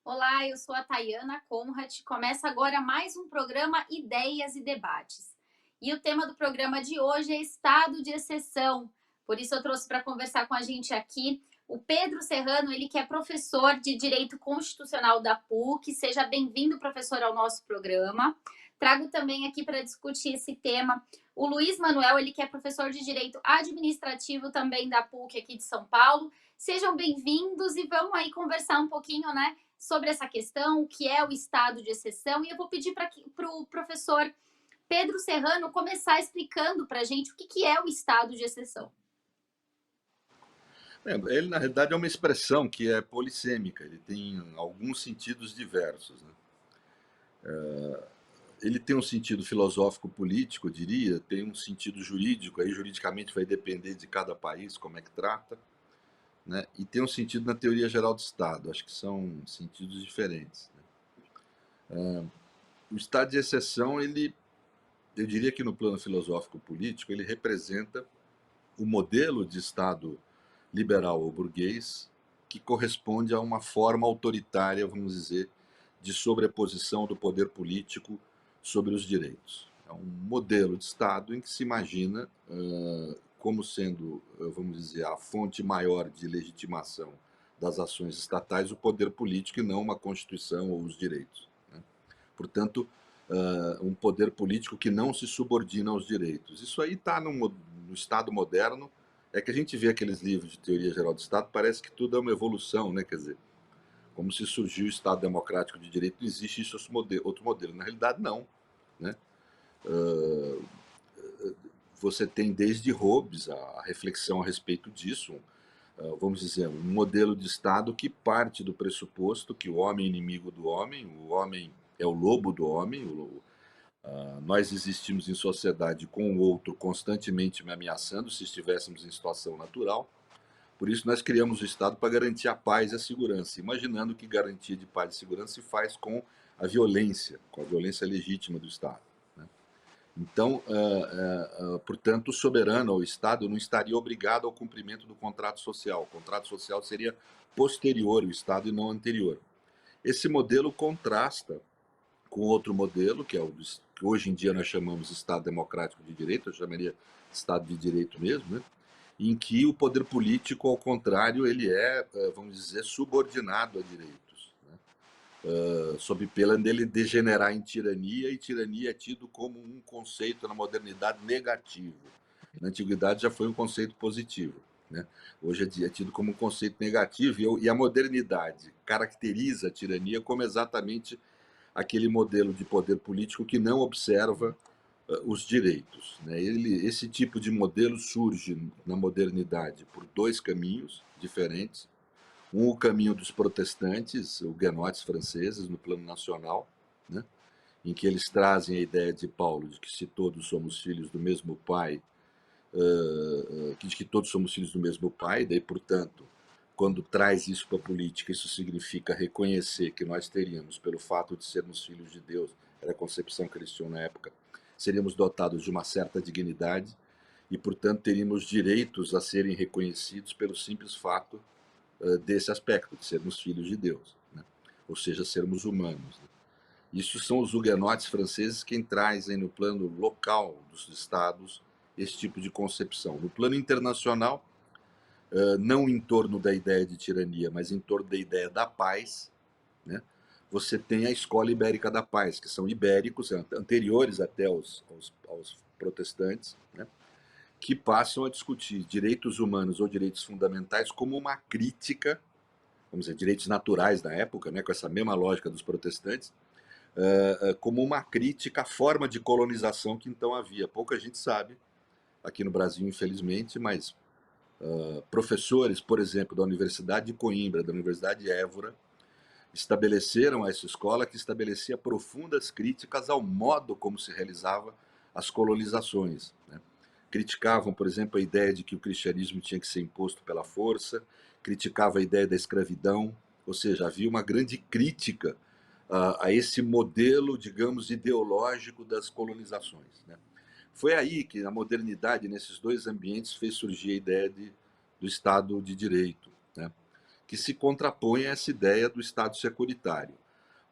Olá, eu sou a Tayana Conrad. Começa agora mais um programa Ideias e Debates. E o tema do programa de hoje é estado de exceção. Por isso eu trouxe para conversar com a gente aqui o Pedro Serrano, ele que é professor de Direito Constitucional da PUC. Seja bem-vindo, professor, ao nosso programa. Trago também aqui para discutir esse tema o Luiz Manuel, ele que é professor de Direito Administrativo também da PUC aqui de São Paulo. Sejam bem-vindos e vamos aí conversar um pouquinho, né, sobre essa questão, o que é o estado de exceção, e eu vou pedir para o professor Pedro Serrano começar explicando para a gente o que é o estado de exceção. Ele, na realidade, é uma expressão que é polissêmica, ele tem alguns sentidos diversos, né? Ele tem um sentido filosófico-político, eu diria, tem um sentido jurídico, aí juridicamente vai depender de cada país como é que trata, né? E tem um sentido na teoria geral do Estado, acho que são sentidos diferentes, né? O estado de exceção, eu diria que no plano filosófico-político, ele representa o modelo de Estado liberal ou burguês que corresponde a uma forma autoritária, vamos dizer, de sobreposição do poder político sobre os direitos. É um modelo de Estado em que se imagina como sendo, vamos dizer, a fonte maior de legitimação das ações estatais o poder político e não uma Constituição ou os direitos, né? Portanto, um poder político que não se subordina aos direitos. Isso aí está no Estado moderno. É que a gente vê aqueles livros de teoria geral do Estado, parece que tudo é uma evolução, né? Quer dizer, como se surgiu o Estado democrático de direito, não existe isso outro modelo. Na realidade, não, né? Uh, Você tem desde Hobbes a reflexão a respeito disso, vamos dizer, um modelo de Estado que parte do pressuposto que o homem é inimigo do homem, o homem é o lobo do homem, nós existimos em sociedade com o outro constantemente me ameaçando se estivéssemos em situação natural. Por isso nós criamos o Estado para garantir a paz e a segurança, imaginando que garantia de paz e segurança se faz com com a violência legítima do Estado, né? Então, portanto, o soberano ou o Estado não estaria obrigado ao cumprimento do contrato social. O contrato social seria posterior ao Estado e não anterior. Esse modelo contrasta com outro modelo, que é que hoje em dia nós chamamos de Estado Democrático de Direito, eu chamaria Estado de Direito mesmo, né? Em que o poder político, ao contrário, ele vamos dizer, subordinado a direitos, né? Sob pena dele degenerar em tirania, e tirania é tido como um conceito na modernidade negativo. Na antiguidade já foi um conceito positivo, né? Hoje é tido como um conceito negativo, e a modernidade caracteriza a tirania como exatamente aquele modelo de poder político que não observa os direitos, né? Esse tipo de modelo surge na modernidade por dois caminhos diferentes. O caminho dos protestantes, huguenotes franceses, no plano nacional, né? Em que eles trazem a ideia de Paulo de que se todos somos filhos do mesmo pai, de que todos somos filhos do mesmo pai, daí, portanto, quando traz isso para a política, isso significa reconhecer que nós teríamos, pelo fato de sermos filhos de Deus, era a concepção cristã na época, seríamos dotados de uma certa dignidade e, portanto, teríamos direitos a serem reconhecidos pelo simples fato desse aspecto, de sermos filhos de Deus, né? Ou seja, sermos humanos, né? Isso são os huguenotes franceses quem trazem no plano local dos estados esse tipo de concepção. No plano internacional, não em torno da ideia de tirania, mas em torno da ideia da paz, né? Você tem a Escola Ibérica da Paz, que são ibéricos, anteriores até aos protestantes, né? Que passam a discutir direitos humanos ou direitos fundamentais como uma crítica, vamos dizer, direitos naturais da época, né? Com essa mesma lógica dos protestantes, como uma crítica à forma de colonização que então havia. Pouca gente sabe, aqui no Brasil, infelizmente, mas professores, por exemplo, da Universidade de Coimbra, da Universidade de Évora, estabeleceram essa escola que estabelecia profundas críticas ao modo como se realizava as colonizações, né? Criticavam, por exemplo, a ideia de que o cristianismo tinha que ser imposto pela força, criticava a ideia da escravidão, ou seja, havia uma grande crítica a esse modelo, digamos, ideológico das colonizações, né? Foi aí que a modernidade, nesses dois ambientes, fez surgir a ideia do Estado de Direito, né? que se contrapõe a essa ideia do Estado securitário.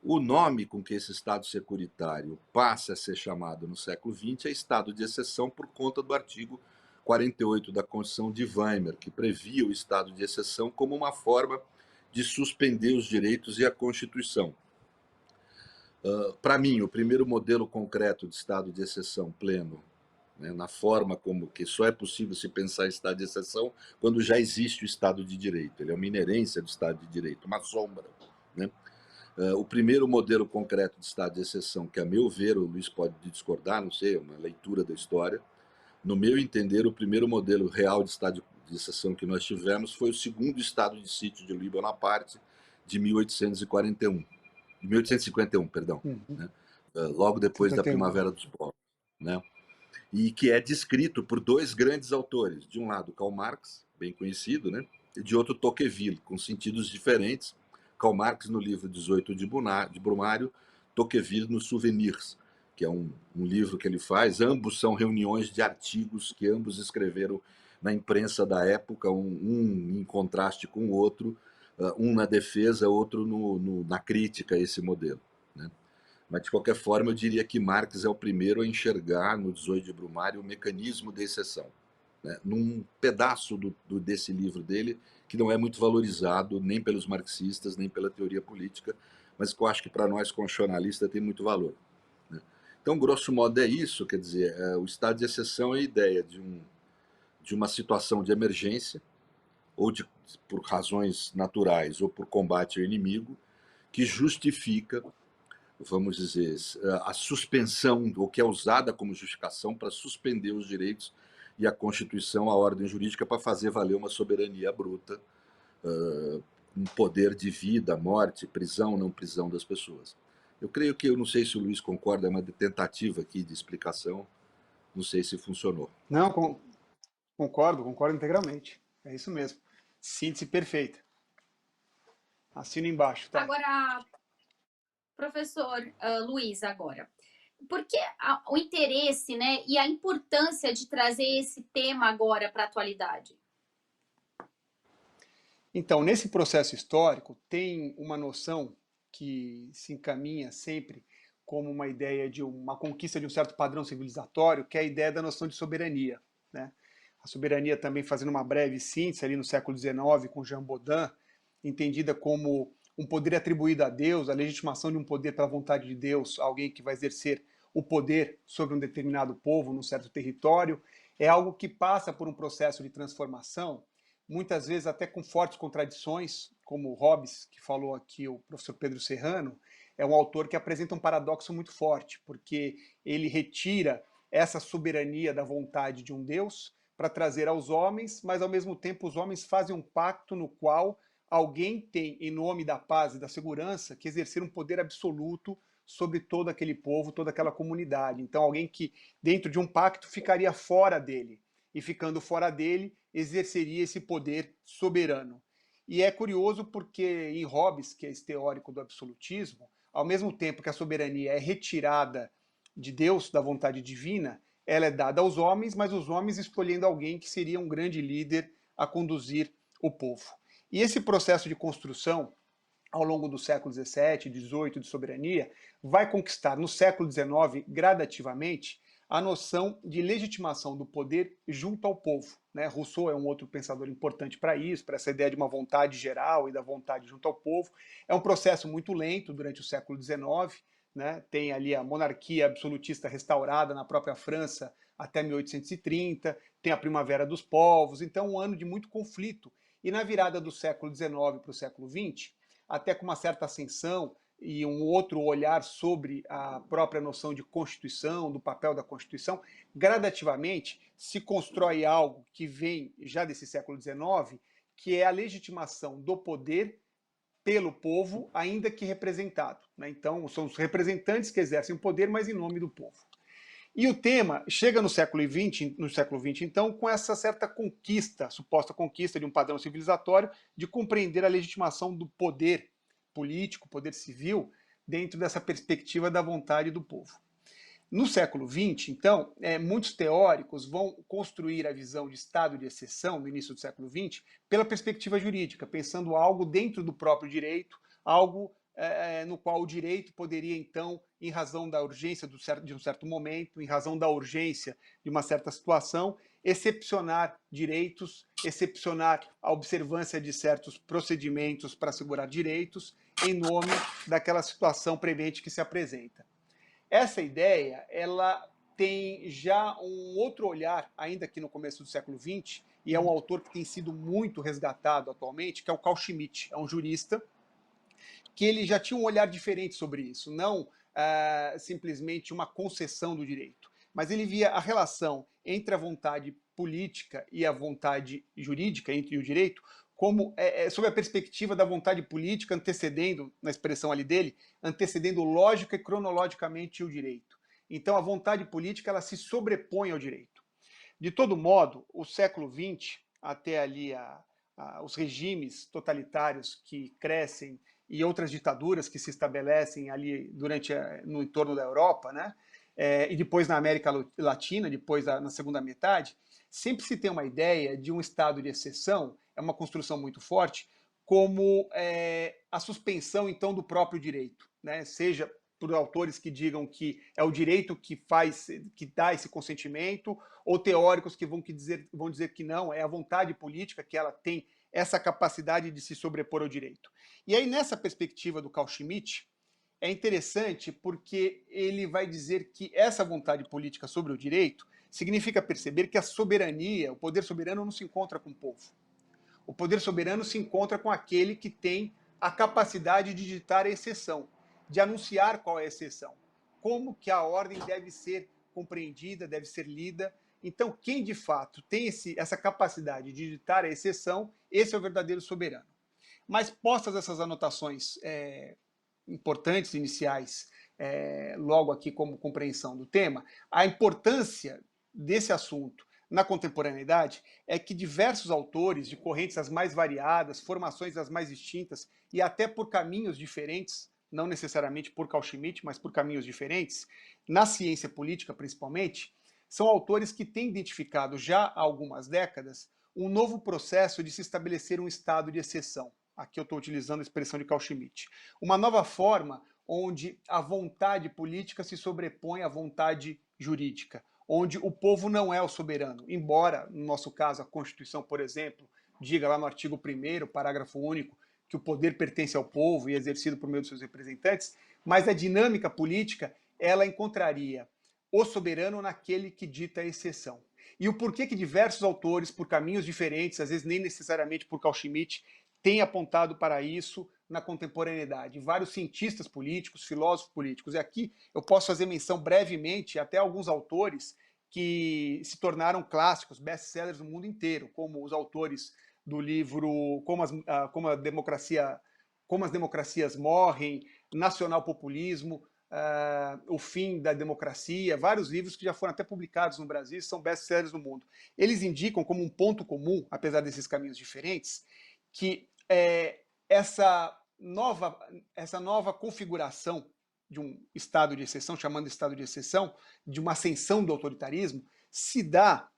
O nome com que esse Estado securitário passa a ser chamado no século XX é Estado de exceção por conta do artigo 48 da Constituição de Weimar, que previa o estado de exceção como uma forma de suspender os direitos e a Constituição. Para mim, o primeiro modelo concreto de estado de exceção pleno, né, na forma como que só é possível se pensar em estado de exceção quando já existe o Estado de Direito. Ele é uma inerência do Estado de Direito, uma sombra. Né? O primeiro modelo concreto de estado de exceção, que a meu ver, o Luiz pode discordar, não sei, é uma leitura da história, no meu entender, o primeiro modelo real de estado de exceção que nós tivemos foi o segundo estado de sítio de Louis Bonaparte, de 1841. De 1851, perdão. Né? Logo depois 51. da Primavera dos Povos. Né? E que é descrito por dois grandes autores. De um lado, Karl Marx, bem conhecido, né? E de outro, Tocqueville, com sentidos diferentes. Karl Marx no livro 18 de Brumário, Tocqueville nos Souvenirs, que é um livro que ele faz. Ambos são reuniões de artigos que ambos escreveram na imprensa da época, um em contraste com o outro, um na defesa, outro na crítica a esse modelo. Né? Mas, de qualquer forma, eu diria que Marx é o primeiro a enxergar no 18 de Brumário o mecanismo de exceção, né? Num pedaço desse livro dele, que não é muito valorizado nem pelos marxistas, nem pela teoria política, mas que eu acho que para nós, constitucionalistas, tem muito valor. Né? Então, grosso modo, é isso. Quer dizer, o estado de exceção é a ideia de uma situação de emergência, ou por razões naturais, ou por combate ao inimigo, que justifica, vamos dizer, a suspensão, ou que é usada como justificação para suspender os direitos e a Constituição, a ordem jurídica, para fazer valer uma soberania bruta, um poder de vida, morte, prisão, não prisão das pessoas. Eu creio que, eu não sei se o Luiz concorda, é uma tentativa aqui de explicação, não sei se funcionou. Não, concordo integralmente. É isso mesmo. Síntese perfeita. Assino embaixo, tá? Agora, professor Luiz, agora, por que o interesse, né, e a importância de trazer esse tema agora para a atualidade? Então, nesse processo histórico, tem uma noção que se encaminha sempre como uma ideia de uma conquista de um certo padrão civilizatório, que é a ideia da noção de soberania. Né? A soberania, também fazendo uma breve síntese ali no século XIX, com Jean Baudin, entendida como um poder atribuído a Deus, a legitimação de um poder pela vontade de Deus, alguém que vai exercer o poder sobre um determinado povo, num certo território, é algo que passa por um processo de transformação, muitas vezes até com fortes contradições, como Hobbes, que falou aqui, o professor Pedro Serrano, é um autor que apresenta um paradoxo muito forte, porque ele retira essa soberania da vontade de um Deus para trazer aos homens, mas ao mesmo tempo os homens fazem um pacto no qual alguém tem, em nome da paz e da segurança, que exercer um poder absoluto sobre todo aquele povo, toda aquela comunidade. Então, alguém que, dentro de um pacto, ficaria fora dele. E ficando fora dele, exerceria esse poder soberano. E é curioso porque, em Hobbes, que é esse teórico do absolutismo, ao mesmo tempo que a soberania é retirada de Deus, da vontade divina, ela é dada aos homens, mas os homens escolhendo alguém que seria um grande líder a conduzir o povo. E esse processo de construção, ao longo do século XVII, XVIII, de soberania, vai conquistar no século XIX, gradativamente, a noção de legitimação do poder junto ao povo. Né? Rousseau é um outro pensador importante para isso, para essa ideia de uma vontade geral e da vontade junto ao povo. É um processo muito lento durante o século XIX, né? Tem ali a monarquia absolutista restaurada na própria França até 1830, tem a Primavera dos Povos, então um ano de muito conflito. E na virada do século XIX para o século XX, até com uma certa ascensão e um outro olhar sobre a própria noção de Constituição, do papel da Constituição, gradativamente se constrói algo que vem já desse século XIX, que é a legitimação do poder pelo povo, ainda que representado. Né? Então, são os representantes que exercem o poder, mas em nome do povo. E o tema chega no século XX, então, com essa certa conquista, suposta conquista de um padrão civilizatório, de compreender a legitimação do poder político, poder civil, dentro dessa perspectiva da vontade do povo. No século XX, então, muitos teóricos vão construir a visão de estado de exceção, no início do século XX, pela perspectiva jurídica, pensando algo dentro do próprio direito, algo no qual o direito poderia, então, em razão da urgência de um certo momento, em razão da urgência de uma certa situação, excepcionar direitos, excepcionar a observância de certos procedimentos para assegurar direitos, em nome daquela situação premente que se apresenta. Essa ideia, ela tem já um outro olhar, ainda aqui no começo do século XX, e é um autor que tem sido muito resgatado atualmente, que é o Carl Schmitt, é um jurista, que ele já tinha um olhar diferente sobre isso, não simplesmente uma concessão do direito, mas ele via a relação entre a vontade política e a vontade jurídica, entre o direito, como sob a perspectiva da vontade política antecedendo, na expressão ali dele, antecedendo lógica e cronologicamente o direito. Então a vontade política ela se sobrepõe ao direito. De todo modo, o século XX, até ali os regimes totalitários que crescem e outras ditaduras que se estabelecem ali no entorno da Europa, né? E depois na América Latina, depois na segunda metade, sempre se tem uma ideia de um estado de exceção, é uma construção muito forte, como a suspensão, então, do próprio direito, né? Seja por autores que digam que é o direito que dá esse consentimento, ou teóricos que vão dizer que não, é a vontade política que ela tem essa capacidade de se sobrepor ao direito. E aí, nessa perspectiva do Carl Schmitt, é interessante porque ele vai dizer que essa vontade política sobre o direito significa perceber que a soberania, o poder soberano não se encontra com o povo. O poder soberano se encontra com aquele que tem a capacidade de ditar a exceção, de anunciar qual é a exceção, como que a ordem deve ser compreendida, deve ser lida. Então, quem de fato tem essa capacidade de ditar a exceção, esse é o verdadeiro soberano. Mas postas essas anotações importantes, iniciais, logo aqui como compreensão do tema, a importância desse assunto na contemporaneidade é que diversos autores de correntes as mais variadas, formações as mais distintas e até por caminhos diferentes, não necessariamente por Carl Schmitt, mas por caminhos diferentes, na ciência política principalmente, são autores que têm identificado já há algumas décadas um novo processo de se estabelecer um estado de exceção. Aqui eu estou utilizando a expressão de Carl Schmitt. Uma nova forma onde a vontade política se sobrepõe à vontade jurídica, onde o povo não é o soberano, embora, no nosso caso, a Constituição, por exemplo, diga lá no artigo 1º, parágrafo único, que o poder pertence ao povo e é exercido por meio dos seus representantes, mas a dinâmica política, ela encontraria o soberano naquele que dita a exceção. E o porquê que diversos autores, por caminhos diferentes, às vezes nem necessariamente por Carl Schmitt, têm apontado para isso na contemporaneidade. Vários cientistas políticos, filósofos políticos. E aqui eu posso fazer menção brevemente até alguns autores que se tornaram clássicos, best-sellers no mundo inteiro, como os autores do livro Como as Democracias Morrem, Nacional-Populismo, O Fim da Democracia, vários livros que já foram até publicados no Brasil e são best-sellers no mundo. Eles indicam como um ponto comum, apesar desses caminhos diferentes, que essa nova configuração de um estado de exceção, chamando de estado de exceção, de uma ascensão do autoritarismo, se dá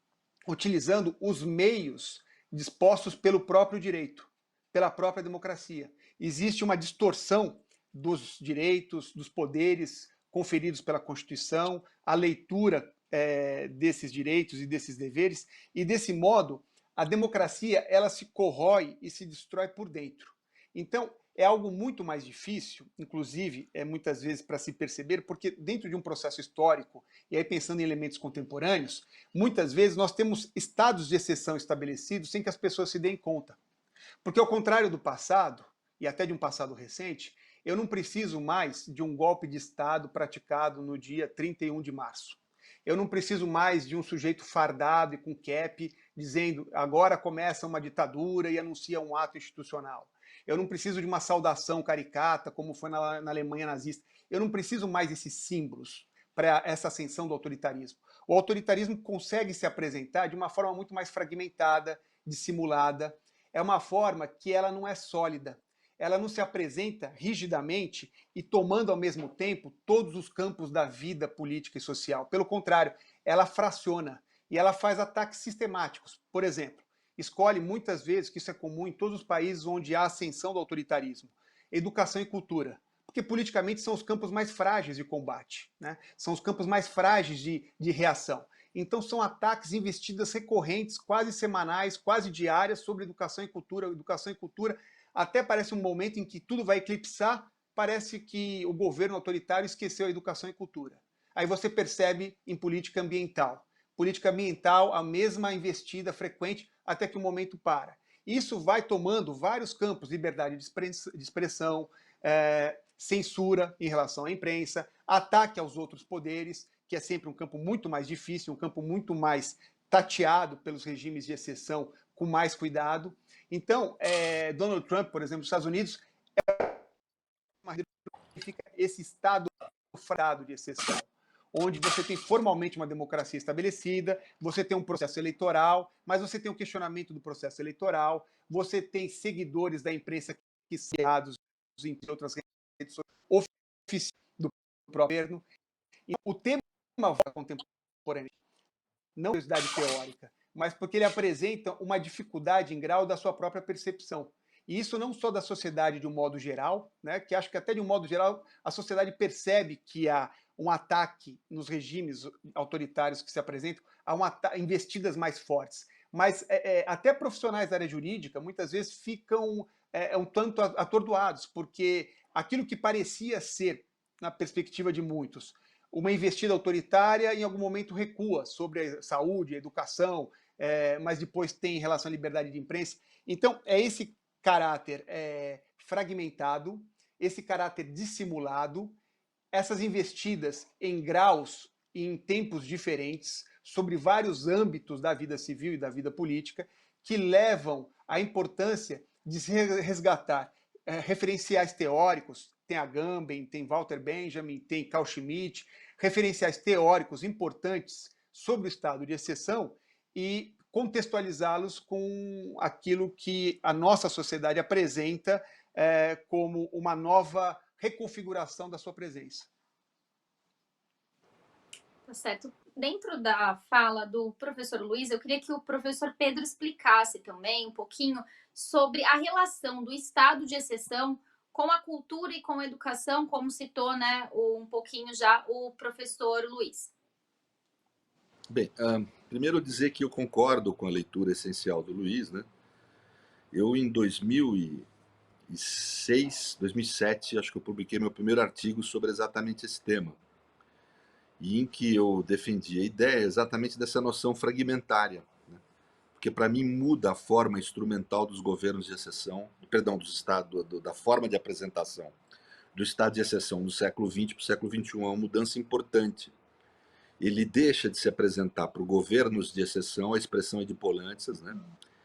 utilizando os meios dispostos pelo próprio direito, pela própria democracia. Existe uma distorção dos direitos, dos poderes conferidos pela Constituição, a leitura desses direitos e desses deveres, e desse modo a democracia ela se corrói e se destrói por dentro. Então, é algo muito mais difícil, inclusive, muitas vezes para se perceber, porque dentro de um processo histórico, e aí pensando em elementos contemporâneos, muitas vezes nós temos estados de exceção estabelecidos sem que as pessoas se deem conta. Porque ao contrário do passado, e até de um passado recente, eu não preciso mais de um golpe de Estado praticado no dia 31 de março. Eu não preciso mais de um sujeito fardado e com cap dizendo agora começa uma ditadura e anuncia um ato institucional. Eu não preciso de uma saudação caricata, como foi na Alemanha nazista. Eu não preciso mais desses símbolos para essa ascensão do autoritarismo. O autoritarismo consegue se apresentar de uma forma muito mais fragmentada, dissimulada. É uma forma que ela não é sólida. ela não se apresenta rigidamente e tomando ao mesmo tempo todos os campos da vida política e social. Pelo contrário, ela fraciona e ela faz ataques sistemáticos. Por exemplo, escolhe muitas vezes, que isso é comum em todos os países onde há ascensão do autoritarismo, educação e cultura. Porque politicamente são os campos mais frágeis de combate, né? São os campos mais frágeis de reação. Então são ataques, investidas recorrentes, quase semanais, quase diárias, sobre educação e cultura. Educação e cultura, até parece um momento em que tudo vai eclipsar, parece que o governo autoritário esqueceu a educação e cultura. Aí você percebe em política ambiental. Política ambiental, a mesma investida frequente, até que o momento para. Isso vai tomando vários campos: liberdade de expressão, censura em relação à imprensa, ataque aos outros poderes, que é sempre um campo muito mais difícil, um campo muito mais tateado pelos regimes de exceção com mais cuidado. Então, Donald Trump, por exemplo, nos Estados Unidos, significa esse estado frado de exceção, onde você tem formalmente uma democracia estabelecida, você tem um processo eleitoral, mas você tem um questionamento do processo eleitoral, você tem seguidores da imprensa que são criados, entre outras redes sociais, oficiais do próprio governo. E o tema contemporâneo, não curiosidade teórica, mas porque ele apresenta uma dificuldade em grau da sua própria percepção. E isso não só da sociedade de um modo geral, né, que acho que até de um modo geral a sociedade percebe que há um ataque nos regimes autoritários que se apresentam, há investidas mais fortes. Mas até profissionais da área jurídica muitas vezes ficam um tanto atordoados, porque aquilo que parecia ser, na perspectiva de muitos, uma investida autoritária, em algum momento recua sobre a saúde, a educação, mas depois tem em relação à liberdade de imprensa. Então, é esse caráter fragmentado, esse caráter dissimulado, essas investidas em graus e em tempos diferentes, sobre vários âmbitos da vida civil e da vida política, que levam à importância de se resgatar referenciais teóricos. Tem Agamben, tem Walter Benjamin, tem Carl Schmitt, referenciais teóricos importantes sobre o estado de exceção e contextualizá-los com aquilo que a nossa sociedade apresenta como uma nova reconfiguração da sua presença. Tá certo. Dentro da fala do professor Luiz, eu queria que o professor Pedro explicasse também um pouquinho sobre a relação do estado de exceção com a cultura e com a educação, como citou, né, um pouquinho já o professor Luiz. Bem, primeiro dizer que eu concordo com a leitura essencial do Luiz, né? Eu, em 2006, 2007, acho que eu publiquei meu primeiro artigo sobre exatamente esse tema, e em que eu defendi a ideia exatamente dessa noção fragmentária, né? Porque para mim muda a forma instrumental dos governos de exceção, perdão, dos estados, da forma de apresentação do estado de exceção do século XX para o século XXI, é uma mudança importante. Ele deixa de se apresentar para os governos de exceção, a expressão é de Poulantzas, né,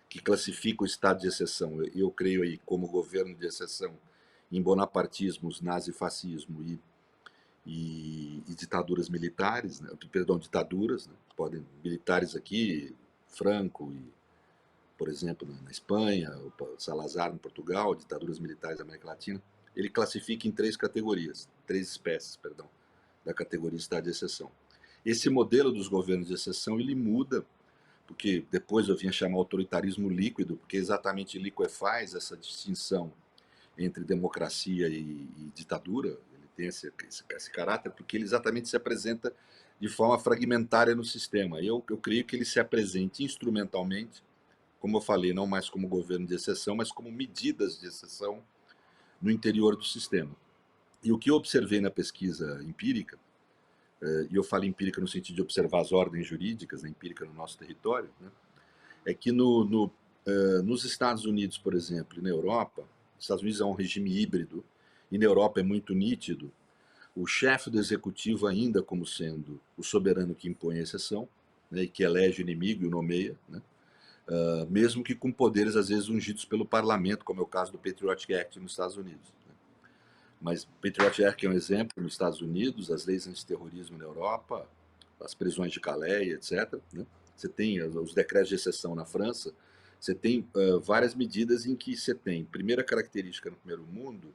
que classifica o estado de exceção, eu creio aí, como governo de exceção em bonapartismos, nazifascismo e ditaduras militares, né, perdão, ditaduras, né, podem militares aqui, Franco, por exemplo, na Espanha, Salazar em Portugal, ditaduras militares da América Latina. Ele classifica em três espécies, perdão, da categoria estado de exceção. Esse modelo dos governos de exceção, ele muda, porque depois eu vinha chamar autoritarismo líquido, porque exatamente liquefaz essa distinção entre democracia e ditadura. Ele tem esse caráter, porque ele exatamente se apresenta de forma fragmentária no sistema. Eu creio que ele se apresente instrumentalmente, como eu falei, não mais como governo de exceção, mas como medidas de exceção no interior do sistema. E o que eu observei na pesquisa empírica, e eu falo empírica no sentido de observar as ordens jurídicas, né, empírica no nosso território, né, é que nos Estados Unidos, por exemplo, e na Europa, os Estados Unidos é um regime híbrido, e na Europa é muito nítido, o chefe do executivo ainda como sendo o soberano que impõe a exceção, né, e que elege o inimigo e o nomeia, né, mesmo que com poderes às vezes ungidos pelo parlamento, como é o caso do Patriot Act nos Estados Unidos. Né. Mas o Patriot Act é um exemplo nos Estados Unidos, as leis antiterrorismo na Europa, as prisões de Calais, etc. Né. Você tem os decretos de exceção na França, Você tem várias medidas em que você tem, primeira característica no primeiro mundo,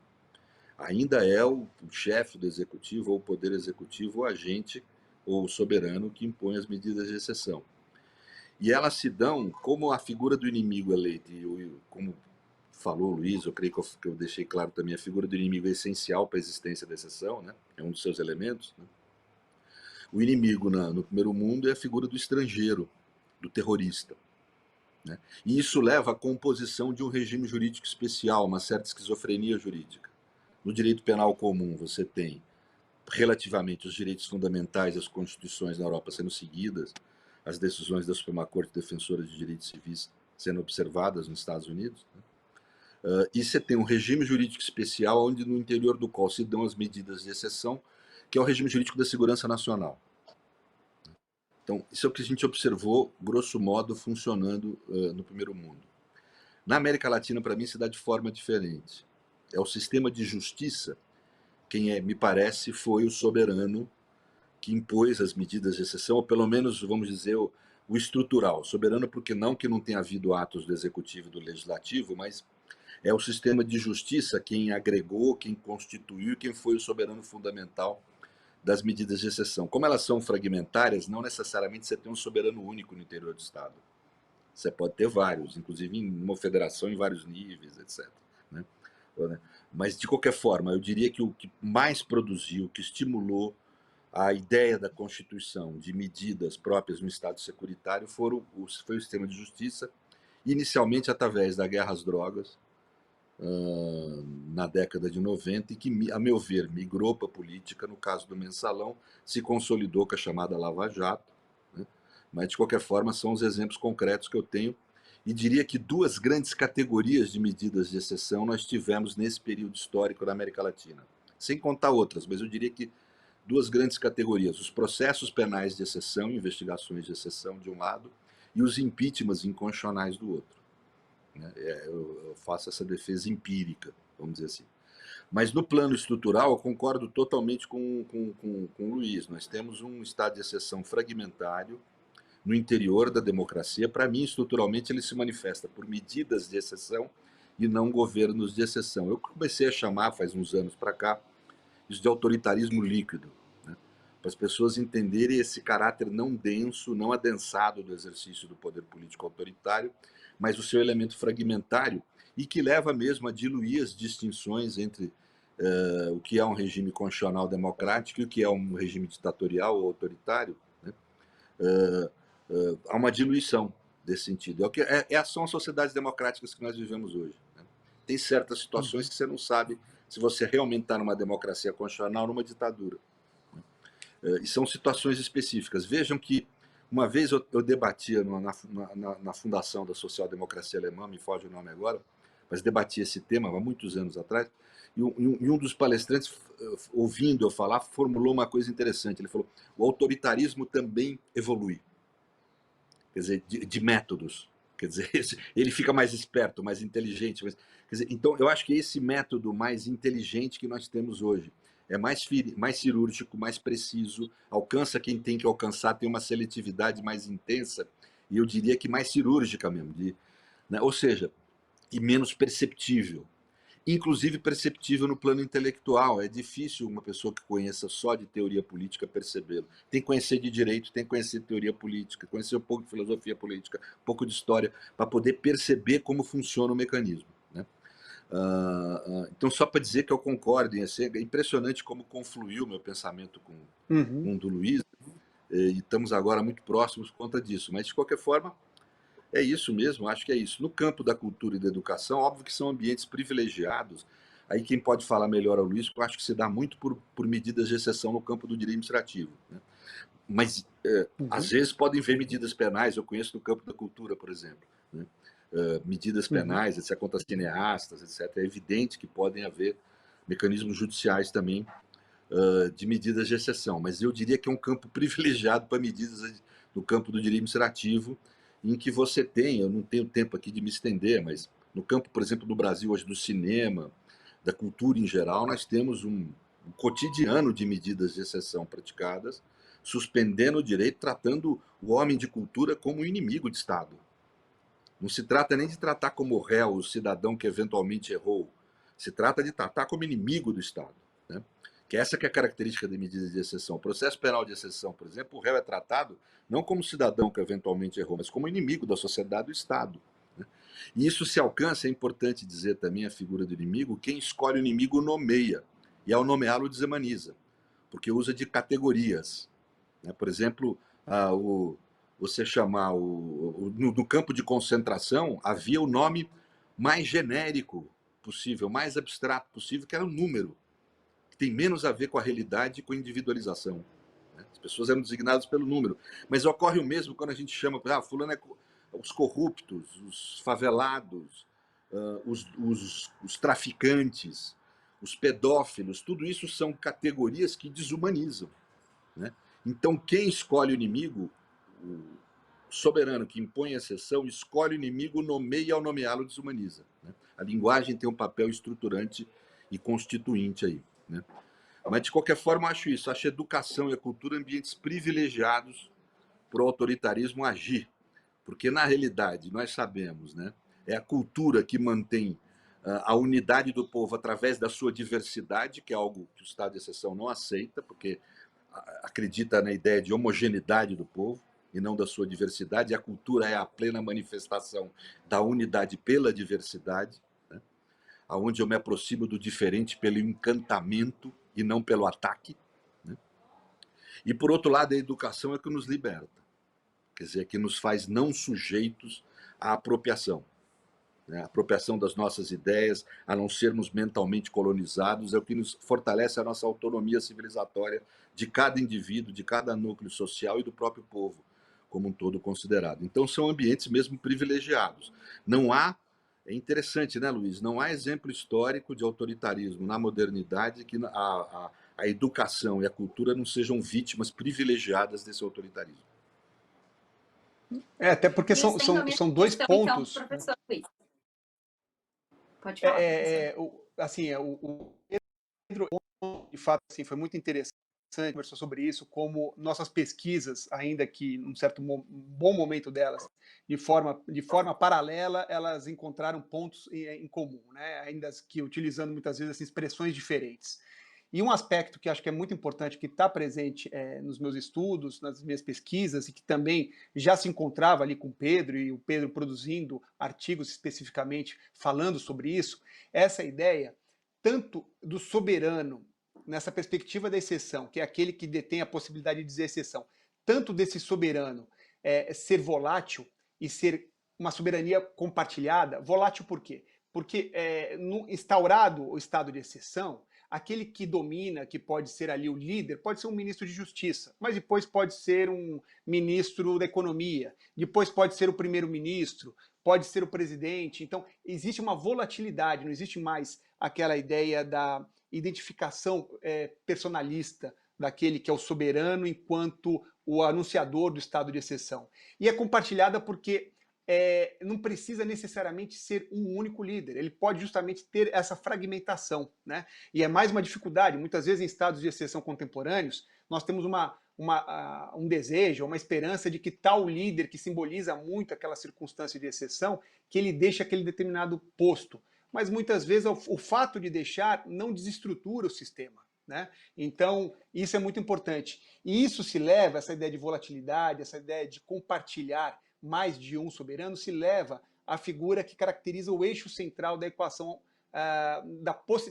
ainda é o chefe do executivo, ou o poder executivo, o agente ou o soberano que impõe as medidas de exceção. E elas se dão como a figura do inimigo eleito, e como falou o Luiz, eu creio que eu deixei claro também, a figura do inimigo é essencial para a existência da exceção, né? É um dos seus elementos. Né? O inimigo no primeiro mundo é a figura do estrangeiro, do terrorista. Né? E isso leva à composição de um regime jurídico especial, uma certa esquizofrenia jurídica. No direito penal comum, você tem relativamente os direitos fundamentais, as constituições na Europa sendo seguidas, as decisões da Suprema Corte Defensora de Direitos Civis sendo observadas nos Estados Unidos. Né? E você tem um regime jurídico especial, onde no interior do qual se dão as medidas de exceção, que é o regime jurídico da segurança nacional. Então, isso é o que a gente observou, grosso modo, funcionando no primeiro mundo. Na América Latina, para mim, se dá de forma diferente. É o sistema de justiça, quem me parece, foi o soberano que impôs as medidas de exceção, ou pelo menos, vamos dizer, o estrutural. Soberano porque não que não tenha havido atos do executivo e do legislativo, mas é o sistema de justiça quem agregou, quem constituiu, quem foi o soberano fundamental das medidas de exceção. Como elas são fragmentárias, não necessariamente você tem um soberano único no interior do Estado. Você pode ter vários, inclusive em uma federação em vários níveis, etc. Né? Mas, de qualquer forma, eu diria que o que mais produziu, o que estimulou a ideia da Constituição de medidas próprias no Estado securitário foi o sistema de justiça, inicialmente através da guerra às drogas, na década de 90, e que, a meu ver, migrou para a política, no caso do Mensalão, se consolidou com a chamada Lava Jato, né? Mas, de qualquer forma, são os exemplos concretos que eu tenho, e diria que duas grandes categorias de medidas de exceção nós tivemos nesse período histórico da América Latina, sem contar outras, mas eu diria que duas grandes categorias: os processos penais de exceção, investigações de exceção de um lado, e os impeachments inconstitucionais do outro. Eu faço essa defesa empírica, vamos dizer assim. Mas no plano estrutural, eu concordo totalmente com o Luiz. Nós temos um estado de exceção fragmentário no interior da democracia. Para mim, estruturalmente, ele se manifesta por medidas de exceção e não governos de exceção. Eu comecei a chamar, faz uns anos para cá, isso de autoritarismo líquido, né? Para as pessoas entenderem esse caráter não denso, não adensado do exercício do poder político autoritário, mas o seu elemento fragmentário, e que leva mesmo a diluir as distinções entre o que é um regime constitucional democrático e o que é um regime ditatorial ou autoritário. Né? Há uma diluição desse sentido. São as sociedades democráticas que nós vivemos hoje. Né? Tem certas situações que você não sabe se você realmente está numa democracia constitucional ou numa ditadura. E são situações específicas. Vejam que uma vez eu debatia na fundação da social-democracia alemã, me foge o nome agora, mas debatia esse tema há muitos anos atrás, e um dos palestrantes, ouvindo eu falar, formulou uma coisa interessante. Ele falou: o autoritarismo também evolui, quer dizer, de métodos. Quer dizer, ele fica mais esperto, mais inteligente. Quer dizer, então, eu acho que esse método mais inteligente que nós temos hoje é mais cirúrgico, mais preciso, alcança quem tem que alcançar, tem uma seletividade mais intensa, e eu diria que mais cirúrgica mesmo, né? Ou seja, e menos perceptível. Inclusive perceptível no plano intelectual. É difícil uma pessoa que conheça só de teoria política percebê-lo. Tem que conhecer de direito, tem que conhecer de teoria política, conhecer um pouco de filosofia política, um pouco de história, para poder perceber como funciona o mecanismo. Né? Então, só para dizer que eu concordo, é impressionante como confluiu o meu pensamento com o do Luiz, e estamos agora muito próximos por conta disso. Mas, de qualquer forma, é isso mesmo, acho que é isso. No campo da cultura e da educação, óbvio que são ambientes privilegiados. Aí quem pode falar melhor é o Luiz, porque eu acho que se dá muito por medidas de exceção no campo do direito administrativo. Né? Mas, às vezes, podem ver medidas penais, eu conheço no campo da cultura, por exemplo. Né? Medidas penais, etc., contra cineastas, etc. É evidente que podem haver mecanismos judiciais também de medidas de exceção. Mas eu diria que é um campo privilegiado para medidas no campo do direito administrativo, em que você tem, eu não tenho tempo aqui de me estender, mas no campo, por exemplo, do Brasil hoje, do cinema, da cultura em geral, nós temos um cotidiano de medidas de exceção praticadas, suspendendo o direito, tratando o homem de cultura como inimigo de Estado. Não se trata nem de tratar como réu o cidadão que eventualmente errou. Se trata de tratar como inimigo do Estado, né? Que essa que é a característica da medida de exceção. O processo penal de exceção, por exemplo, o réu é tratado não como cidadão que eventualmente errou, mas como inimigo da sociedade do Estado, né? E isso se alcança, é importante dizer também a figura do inimigo, quem escolhe o inimigo nomeia, e ao nomeá-lo desumaniza, porque usa de categorias, né? Por exemplo, você chamar no campo de concentração havia o nome mais genérico possível, mais abstrato possível, que era o número, que tem menos a ver com a realidade e com a individualização, né? As pessoas eram designadas pelo número. Mas ocorre o mesmo quando a gente chama, fulano é os corruptos, os favelados, os traficantes, os pedófilos, tudo isso são categorias que desumanizam, né? Então, quem escolhe o inimigo, o soberano que impõe a exceção, escolhe o inimigo, nomeia e ao nomeá-lo desumaniza, né? A linguagem tem um papel estruturante e constituinte aí, né? Mas, de qualquer forma, acho isso. Acho a educação e a cultura ambientes privilegiados para o autoritarismo agir. Porque, na realidade, nós sabemos, né? É a cultura que mantém a unidade do povo através da sua diversidade, que é algo que o estado de exceção não aceita, porque acredita na ideia de homogeneidade do povo e não da sua diversidade. E a cultura é a plena manifestação da unidade pela diversidade, né? Onde eu me aproximo do diferente pelo encantamento e não pelo ataque, né? E, por outro lado, a educação é que nos liberta, quer dizer, que nos faz não sujeitos à apropriação, né? A apropriação das nossas ideias, a não sermos mentalmente colonizados, é o que nos fortalece a nossa autonomia civilizatória de cada indivíduo, de cada núcleo social e do próprio povo como um todo considerado. Então, são ambientes mesmo privilegiados. Não há, é interessante, né, Luiz? Não há exemplo histórico de autoritarismo na modernidade que a educação e a cultura não sejam vítimas privilegiadas desse autoritarismo. Até porque Luiz, tem também são a dois questão, então, pontos, né? professor Luiz. Pode falar, professor. Assim, o Pedro, de fato, assim, foi muito interessante, conversou sobre isso, como nossas pesquisas, ainda que num certo bom momento delas, de forma paralela, elas encontraram pontos em comum, né? Ainda que utilizando muitas vezes assim, expressões diferentes. E um aspecto que acho que é muito importante, que está presente nos meus estudos, nas minhas pesquisas, e que também já se encontrava ali com o Pedro, e o Pedro produzindo artigos especificamente falando sobre isso, essa ideia tanto do soberano, nessa perspectiva da exceção, que é aquele que detém a possibilidade de dizer exceção, tanto desse soberano ser volátil e ser uma soberania compartilhada. Volátil por quê? Porque instaurado o estado de exceção, aquele que domina, que pode ser ali o líder, pode ser um ministro de justiça, mas depois pode ser um ministro da economia, depois pode ser o primeiro-ministro, pode ser o presidente. Então, existe uma volatilidade, não existe mais aquela ideia da identificação personalista daquele que é o soberano enquanto o anunciador do estado de exceção. E é compartilhada porque não precisa necessariamente ser um único líder, ele pode justamente ter essa fragmentação, né? E é mais uma dificuldade, muitas vezes em estados de exceção contemporâneos, nós temos um desejo, uma esperança de que tal líder, que simboliza muito aquela circunstância de exceção, que ele deixe aquele determinado posto. Mas muitas vezes o fato de deixar não desestrutura o sistema, né? Então, isso é muito importante. E isso se leva, essa ideia de volatilidade, essa ideia de compartilhar mais de um soberano, se leva à figura que caracteriza o eixo central da equação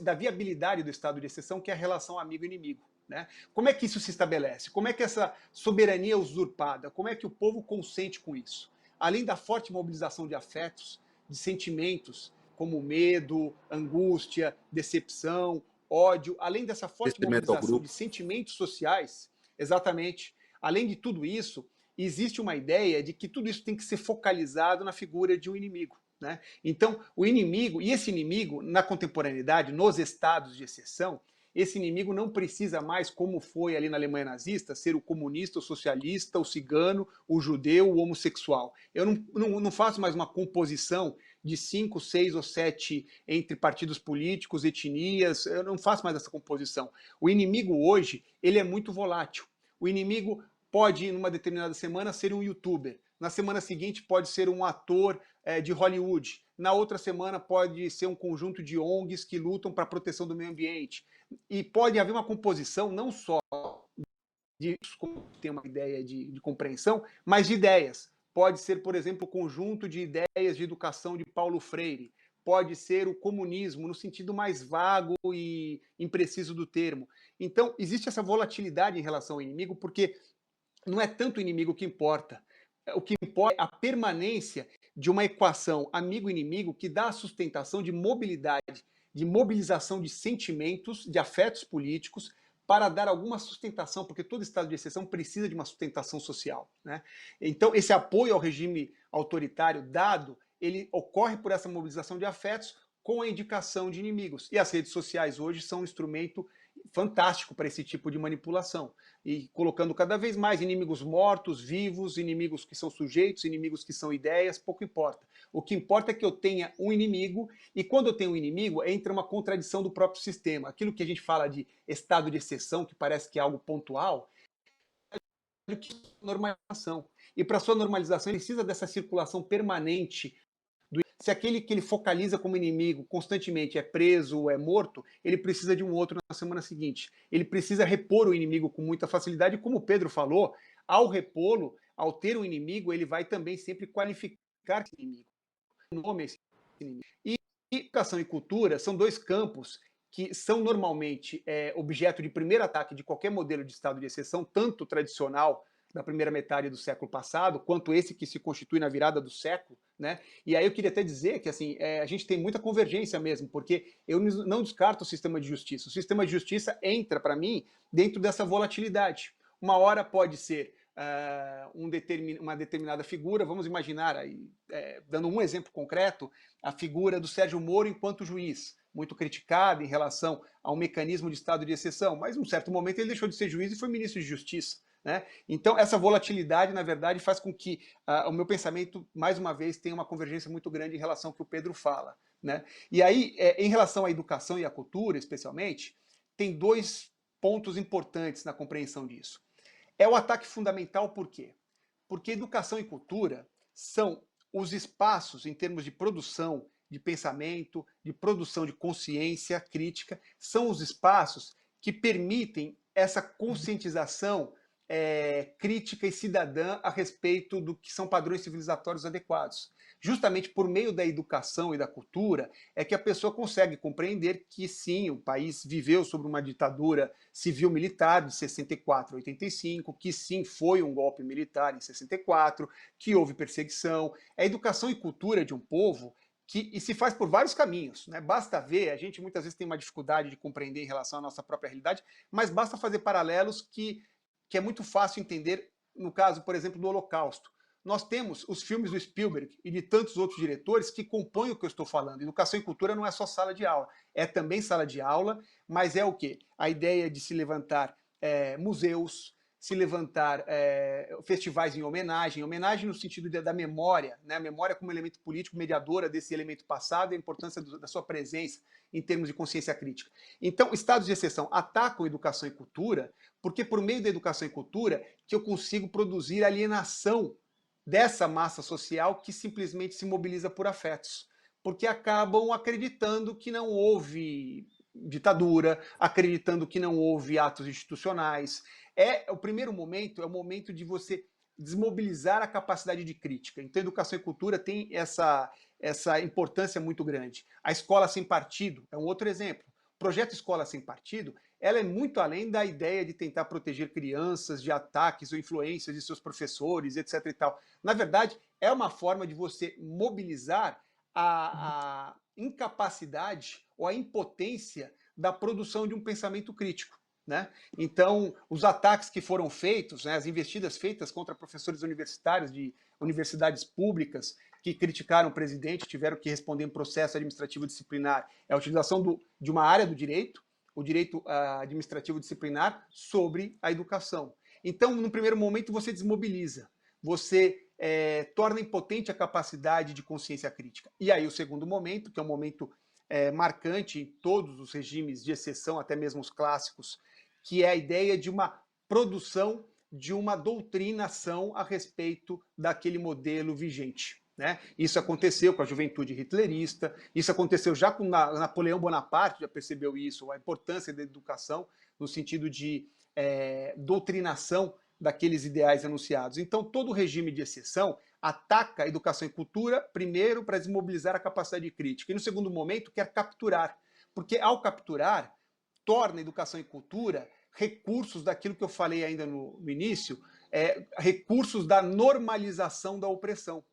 da viabilidade do estado de exceção, que é a relação amigo-inimigo, né? Como é que isso se estabelece? Como é que essa soberania é usurpada? Como é que o povo consente com isso? Além da forte mobilização de afetos, de sentimentos, como medo, angústia, decepção, ódio, além dessa forte mobilização de sentimentos sociais, exatamente, além de tudo isso, existe uma ideia de que tudo isso tem que ser focalizado na figura de um inimigo, né? Então, o inimigo, e esse inimigo, na contemporaneidade, nos estados de exceção, esse inimigo não precisa mais, como foi ali na Alemanha nazista, ser o comunista, o socialista, o cigano, o judeu, o homossexual. Eu não faço mais uma composição de 5, 6 ou 7 entre partidos políticos, etnias, eu não faço mais essa composição. O inimigo hoje, ele é muito volátil. O inimigo pode, numa determinada semana, ser um youtuber. na semana seguinte pode ser um ator de Hollywood, na outra semana pode ser um conjunto de ONGs que lutam para a proteção do meio ambiente. E pode haver uma composição não só de como tem uma ideia de compreensão, mas de ideias. Pode ser, por exemplo, o conjunto de ideias de educação de Paulo Freire. Pode ser o comunismo, no sentido mais vago e impreciso do termo. Então, existe essa volatilidade em relação ao inimigo, porque não é tanto o inimigo que importa. O que importa é a permanência de uma equação amigo-inimigo que dá a sustentação de mobilidade, de mobilização de sentimentos, de afetos políticos, para dar alguma sustentação, porque todo estado de exceção precisa de uma sustentação social, né? Então, esse apoio ao regime autoritário dado, ele ocorre por essa mobilização de afetos com a indicação de inimigos. E as redes sociais hoje são um instrumento fantástico para esse tipo de manipulação. E colocando cada vez mais inimigos mortos, vivos, inimigos que são sujeitos, inimigos que são ideias, pouco importa. O que importa é que eu tenha um inimigo, e quando eu tenho um inimigo, entra uma contradição do próprio sistema. Aquilo que a gente fala de estado de exceção, que parece que é algo pontual, é normalização. E para sua normalização, ele precisa dessa circulação permanente. Se aquele que ele focaliza como inimigo constantemente é preso ou é morto, ele precisa de um outro na semana seguinte. Ele precisa repor o inimigo com muita facilidade, e como o Pedro falou, ao repô-lo, ao ter um inimigo, ele vai também sempre qualificar esse inimigo. O nome é esse inimigo. E educação e cultura são dois campos que são normalmente objeto de primeiro ataque de qualquer modelo de estado de exceção, tanto tradicional da primeira metade do século passado, quanto esse que se constitui na virada do século, né? E aí eu queria até dizer que assim, a gente tem muita convergência mesmo, porque eu não descarto o sistema de justiça. O sistema de justiça entra, para mim, dentro dessa volatilidade. Uma hora pode ser uma determinada figura, vamos imaginar, dando um exemplo concreto, a figura do Sérgio Moro enquanto juiz, muito criticada em relação ao mecanismo de estado de exceção, mas em um certo momento ele deixou de ser juiz e foi ministro de Justiça, né? Então, essa volatilidade, na verdade, faz com que o meu pensamento, mais uma vez, tenha uma convergência muito grande em relação ao que o Pedro fala, né? E aí, em relação à educação e à cultura, especialmente, tem dois pontos importantes na compreensão disso. É o ataque fundamental, por quê? Porque educação e cultura são os espaços, em termos de produção de pensamento, de produção de consciência crítica, são os espaços que permitem essa conscientização crítica e cidadã a respeito do que são padrões civilizatórios adequados. Justamente por meio da educação e da cultura é que a pessoa consegue compreender que sim, o país viveu sob uma ditadura civil-militar de 64 a 85, que sim, foi um golpe militar em 64, que houve perseguição. A educação e cultura de um povo e se faz por vários caminhos, né? Basta ver, a gente muitas vezes tem uma dificuldade de compreender em relação à nossa própria realidade, mas basta fazer paralelos que é muito fácil entender, no caso, por exemplo, do Holocausto. Nós temos os filmes do Spielberg e de tantos outros diretores que compõem o que eu estou falando. Educação e cultura não é só sala de aula, é também sala de aula, mas é o quê? A ideia de se levantar museus, se levantar festivais em homenagem no sentido da memória, né? A memória como elemento político, mediadora desse elemento passado, e a importância da sua presença em termos de consciência crítica. Então, estados de exceção atacam educação e cultura, porque por meio da educação e cultura que eu consigo produzir alienação dessa massa social que simplesmente se mobiliza por afetos, porque acabam acreditando que não houve ditadura, acreditando que não houve atos institucionais. O primeiro momento é o momento de você desmobilizar a capacidade de crítica. Então, educação e cultura tem essa importância muito grande. A escola sem partido é um outro exemplo. O projeto Escola Sem Partido, ela é muito além da ideia de tentar proteger crianças de ataques ou influências de seus professores, etc. e tal. Na verdade, é uma forma de você mobilizar a incapacidade ou a impotência da produção de um pensamento crítico, né? Então, os ataques que foram feitos, né, as investidas feitas contra professores universitários de universidades públicas que criticaram o presidente, tiveram que responder em processo administrativo disciplinar, é a utilização de uma área do direito, o direito administrativo disciplinar, sobre a educação. Então, no primeiro momento, você desmobiliza, você torna impotente a capacidade de consciência crítica. E aí o segundo momento, que é um momento marcante em todos os regimes de exceção, até mesmo os clássicos, que é a ideia de uma produção de uma doutrinação a respeito daquele modelo vigente. Né? Isso aconteceu com a juventude hitlerista, isso aconteceu já com Napoleão Bonaparte, já percebeu isso, a importância da educação no sentido de doutrinação daqueles ideais anunciados. Então, todo regime de exceção ataca a educação e cultura, primeiro, para desmobilizar a capacidade crítica, e no segundo momento, quer capturar, porque ao capturar, torna a educação e cultura recursos daquilo que eu falei ainda no início, recursos da normalização da opressão.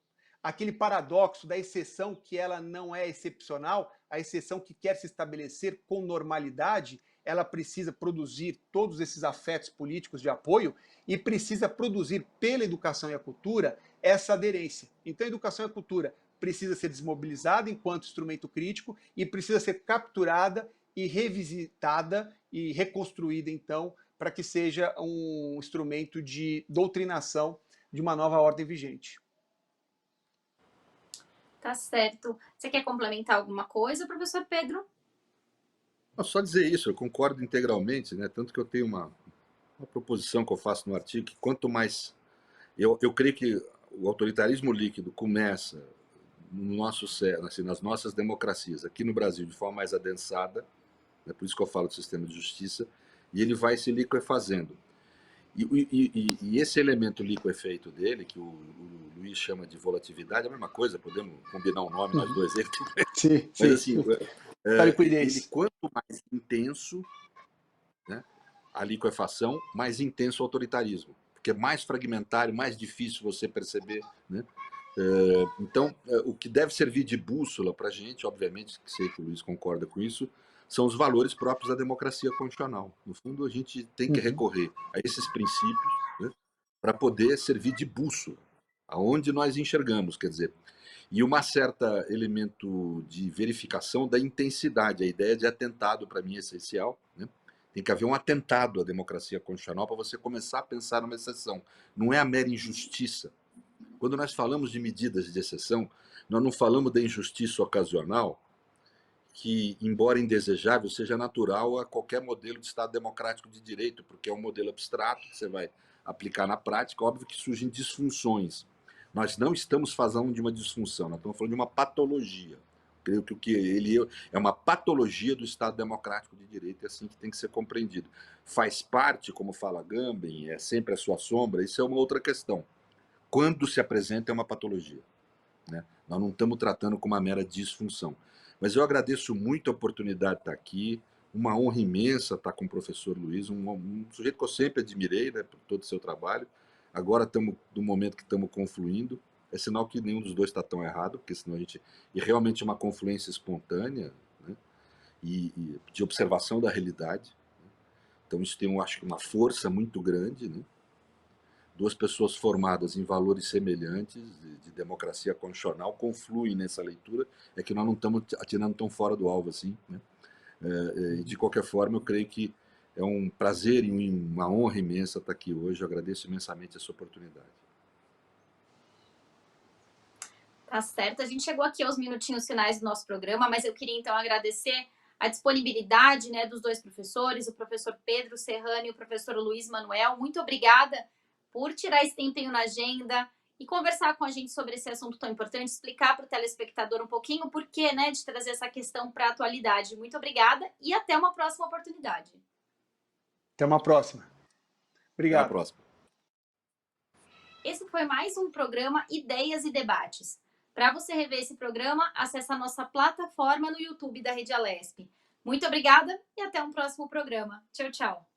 Aquele paradoxo da exceção que ela não é excepcional, a exceção que quer se estabelecer com normalidade, ela precisa produzir todos esses afetos políticos de apoio e precisa produzir pela educação e a cultura essa aderência. Então a educação e a cultura precisa ser desmobilizada enquanto instrumento crítico e precisa ser capturada e revisitada e reconstruída, então, para que seja um instrumento de doutrinação de uma nova ordem vigente. Tá certo. Você quer complementar alguma coisa, professor Pedro? Não, só dizer isso, eu concordo integralmente, né? Tanto que eu tenho uma proposição que eu faço no artigo, que quanto mais... Eu creio que o autoritarismo líquido começa no nosso, assim, nas nossas democracias, aqui no Brasil, de forma mais adensada, né? Por isso que eu falo do sistema de justiça, e ele vai se liquefazendo. E esse elemento liquefeito dele, que o Luiz chama de volatilidade, é a mesma coisa, podemos combinar um nome, nós dois. Sim, mas assim, ele quanto mais intenso, né, a liquefação, mais intenso o autoritarismo. Porque é mais fragmentário, mais difícil você perceber. Né? Então, o que deve servir de bússola para a gente, obviamente, que sei que o Luiz concorda com isso, são os valores próprios da democracia constitucional. No fundo, a gente tem que recorrer a esses princípios, né, para poder servir de bússola, aonde nós enxergamos, quer dizer, e uma certa elemento de verificação da intensidade. A ideia de atentado, para mim, é essencial. Né? Tem que haver um atentado à democracia constitucional para você começar a pensar numa exceção. Não é a mera injustiça. Quando nós falamos de medidas de exceção, nós não falamos da injustiça ocasional, que, embora indesejável, seja natural a qualquer modelo de Estado democrático de direito, porque é um modelo abstrato que você vai aplicar na prática. Óbvio que surgem disfunções. Nós não estamos falando de uma disfunção, nós estamos falando de uma patologia. Creio que o que ele é uma patologia do Estado democrático de direito, é assim que tem que ser compreendido. Faz parte, como fala Agamben, é sempre a sua sombra, isso é uma outra questão. Quando se apresenta é uma patologia. Né? Nós não estamos tratando com uma mera disfunção. Mas eu agradeço muito a oportunidade de estar aqui, uma honra imensa estar com o professor Luiz, um sujeito que eu sempre admirei, né, por todo o seu trabalho. Agora estamos no momento que estamos confluindo, é sinal que nenhum dos dois está tão errado, porque senão a gente... E realmente é uma confluência espontânea, né, e de observação da realidade. Né? Então isso tem, acho que, uma força muito grande, né? Duas pessoas formadas em valores semelhantes de democracia constitucional confluem nessa leitura, é que nós não estamos atirando tão fora do alvo assim. Né? De qualquer forma, eu creio que é um prazer e uma honra imensa estar aqui hoje. Eu agradeço imensamente essa oportunidade. Tá certo. A gente chegou aqui aos minutinhos finais do nosso programa, mas eu queria então agradecer a disponibilidade, né, dos dois professores, o professor Pedro Serrano e o professor Luiz Manuel. Muito obrigada por tirar esse tempinho na agenda e conversar com a gente sobre esse assunto tão importante, explicar para o telespectador um pouquinho o porquê, né, de trazer essa questão para a atualidade. Muito obrigada e até uma próxima oportunidade. Até uma próxima. Obrigado. Até a próxima. Esse foi mais um programa Ideias e Debates. Para você rever esse programa, acesse a nossa plataforma no YouTube da Rede Alesp. Muito obrigada e até um próximo programa. Tchau, tchau.